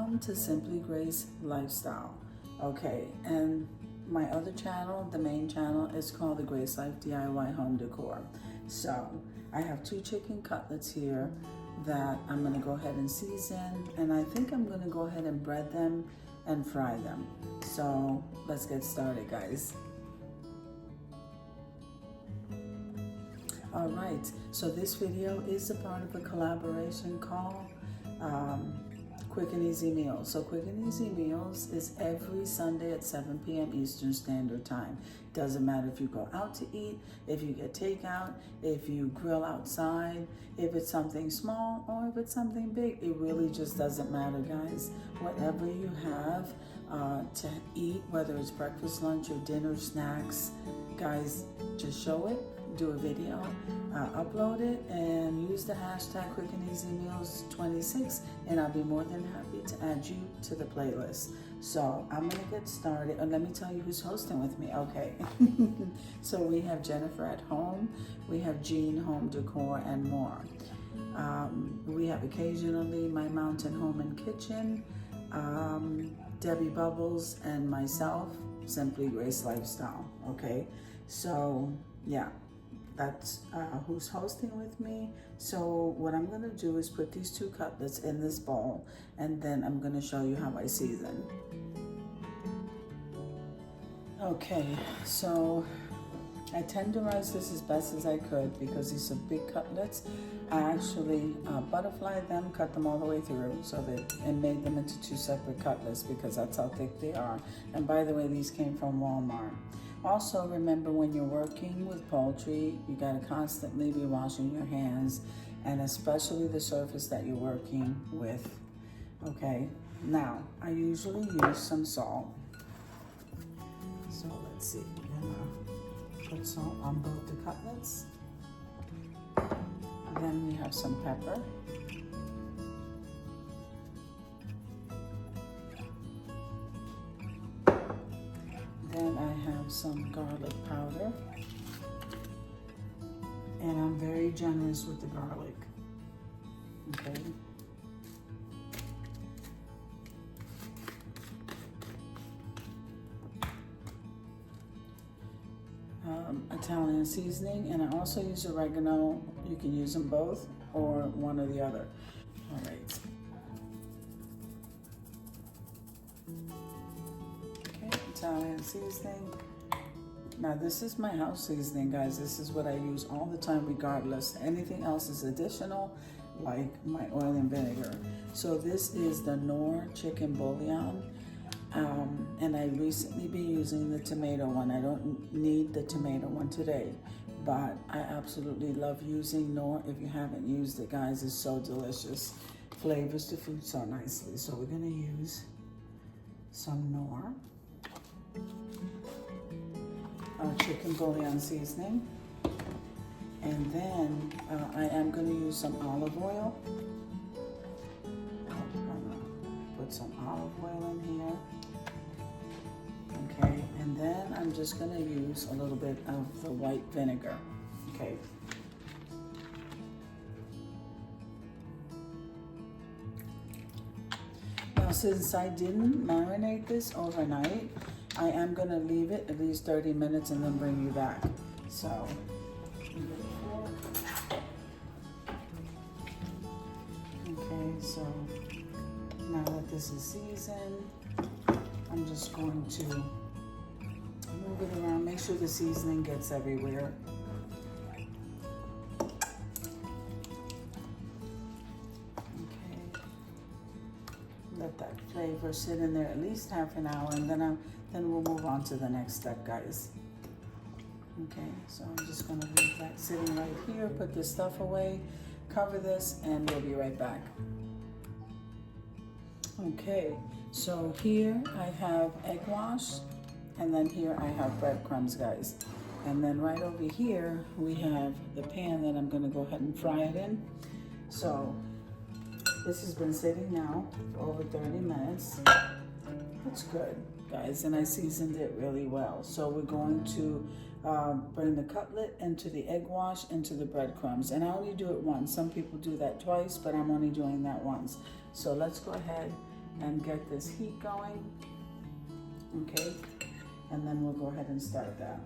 Welcome to Simply Grace Lifestyle. Okay, and my other channel, the main channel, is called the Grace Life DIY Home Decor. So I have 2 chicken cutlets here that I'm gonna go ahead and season, and I think I'm gonna go ahead and bread them and fry them. So let's get started, guys. All right, so this video is a part of a collaboration called Quick and Easy Meals. So Quick and Easy Meals is every Sunday at 7 p.m. Eastern Standard Time. Doesn't matter if you go out to eat, if you get takeout, if you grill outside, if it's something small or if it's something big. It really just doesn't matter, guys. Whatever you have to eat, whether it's breakfast, lunch, or dinner, snacks, guys, just show it. Do a video, upload it, and use the hashtag Quick and Easy Meals 26, and I'll be more than happy to add you to the playlist. So I'm gonna get started, and let me tell you who's hosting with me. Okay, so we have Jennifer at home, we have Jean Home Decor, and more. We have occasionally my Mountain Home and Kitchen, Debbie Bubbles, and myself, Simply Grace Lifestyle. Okay, so yeah. That's who's hosting with me. So what I'm gonna do is put these 2 cutlets in this bowl, and then I'm gonna show you how I season. Okay, so I tenderized this as best as I could because these are big cutlets. I actually butterflied them, cut them all the way through so that and made them into 2 separate cutlets because that's how thick they are. And by the way, these came from Walmart. Also, remember when you're working with poultry, you gotta constantly be washing your hands, and especially the surface that you're working with. Okay, now I usually use some salt. So let's see, I'm gonna put salt on both the cutlets. Then we have some pepper. Then I have some garlic powder, and I'm very generous with the garlic. Okay. Italian seasoning, and I also use oregano. You can use them both or one or the other. All right. Italian seasoning. Now this is my house seasoning, guys. This is what I use all the time regardless. Anything else is additional, like my oil and vinegar. So this is the Knorr chicken bouillon, and I recently been using the tomato one. I don't need the tomato one today, but I absolutely love using Knorr. If you haven't used it, guys, it's so delicious. Flavors the food so nicely. So we're gonna use some Knorr. Chicken bouillon seasoning, and then I am going to use some olive oil. I'm going to put some olive oil in here. Okay, and then I'm just going to use a little bit of the white vinegar. Okay. Now, since I didn't marinate this overnight, I am going to leave it at least 30 minutes and then bring you back. So, okay, so now that this is seasoned, I'm just going to move it around, make sure the seasoning gets everywhere. Okay, let that flavor sit in there at least half an hour, and then we'll move on to the next step, guys. Okay, so I'm just gonna leave that sitting right here, put this stuff away, cover this, and we'll be right back. Okay, so here I have egg wash, and then here I have breadcrumbs, guys. And then right over here, we have the pan that I'm gonna go ahead and fry it in. So this has been sitting now for over 30 minutes. That's good, guys, and I seasoned it really well. So we're going to bring the cutlet into the egg wash, into the breadcrumbs, and I only do it once. Some people do that twice, but I'm only doing that once. So let's go ahead and get this heat going. Okay, and then we'll go ahead and start that.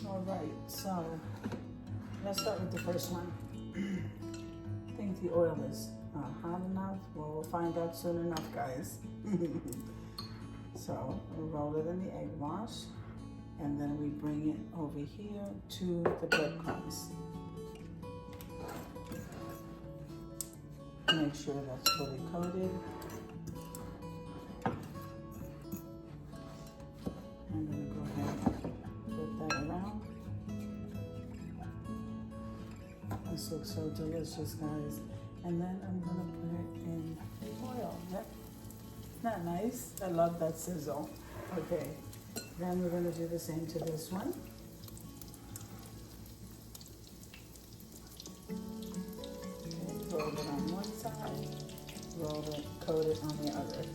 All right, so let's start with the first one. I think the oil is hot enough. Well, we'll find out soon enough, guys. So we roll it in the egg wash, and then we bring it over here to the breadcrumbs. Make sure that's fully coated. I'm going to go ahead and put that around. This looks so delicious, guys. And then I'm going to put it in the oil. Yep. Isn't that nice? I love that sizzle. Okay. Then we're going to do the same to this one. Okay, roll it on one side, roll it, coat it on the other.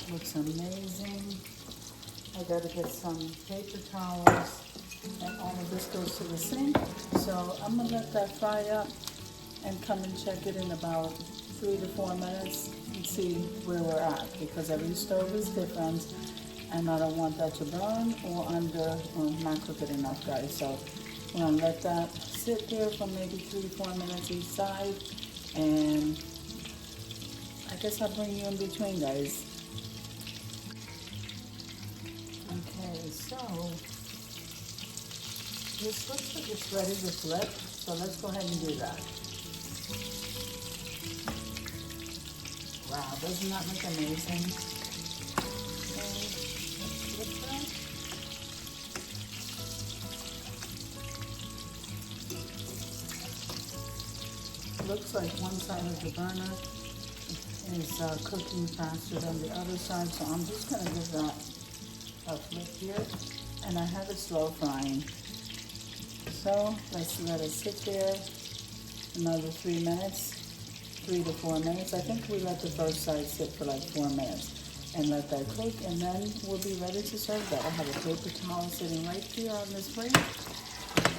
Looks amazing. I gotta get some paper towels, and all of this goes to the sink. So I'm gonna let that fry up and come and check it in about 3 to 4 minutes and see where we're at, because every stove is different and I don't want that to burn or not cook it enough, guys. So we're gonna let that sit there for maybe 3 to 4 minutes each side, and I guess I'll bring you in between, guys. Okay, so this looks like it's ready to flip, so let's go ahead and do that. Wow, doesn't that look amazing? Okay, let's flip that. Looks like one side of the burner is cooking faster than the other side, so I'm just going to give that a flip here, and I have it slow frying. So let's let it sit there another 3 minutes, 3 to 4 minutes. I think we let the first side sit for like 4 minutes and let that cook, and then we'll be ready to serve that. I have a paper towel sitting right here on this plate,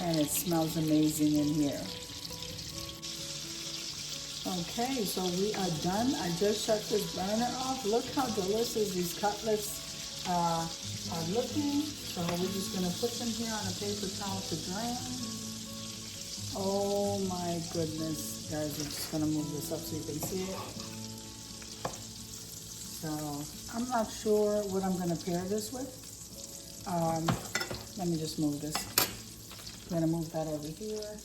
and it smells amazing in here. Okay, so we are done. I just shut this burner off. Look how delicious these cutlets are looking. So we're just gonna put them here on a paper towel to drain. Oh my goodness, guys, I'm just gonna move this up so you can see it. So I'm not sure what I'm gonna pair this with. Let me just move this. I'm gonna move that over here.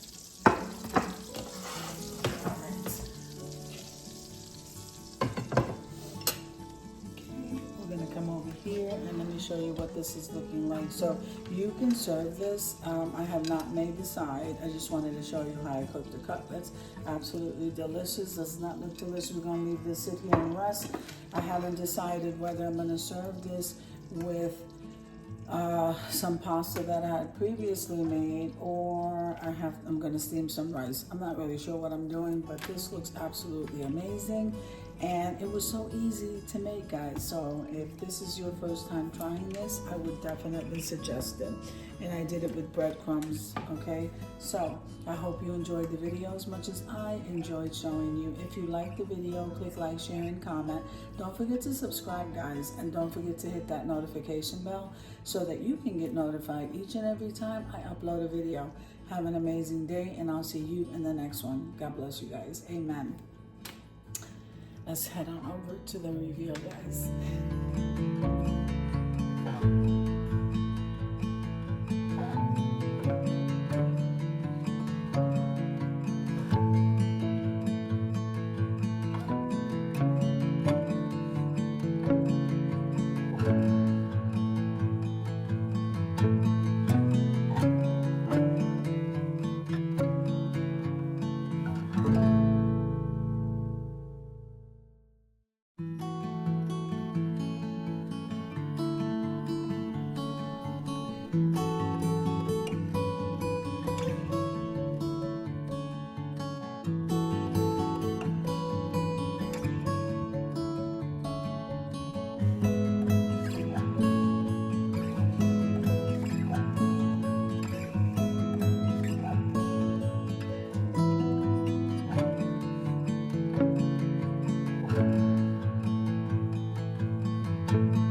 Here, and let me show you what this is looking like. So you can serve this. I have not made the side. I just wanted to show you how I cook the cutlets. Absolutely delicious. Does not look delicious. We're going to leave this sit here and rest. I haven't decided whether I'm going to serve this with some pasta that I had previously made, or I'm going to steam some rice. I'm not really sure what I'm doing, but this looks absolutely amazing. And it was so easy to make, guys. So if this is your first time trying this, I would definitely suggest it. And I did it with breadcrumbs, okay? So I hope you enjoyed the video as much as I enjoyed showing you. If you liked the video, click like, share, and comment. Don't forget to subscribe, guys. And don't forget to hit that notification bell so that you can get notified each and every time I upload a video. Have an amazing day, and I'll see you in the next one. God bless you guys. Amen. Let's head on over to the reveal, guys. you.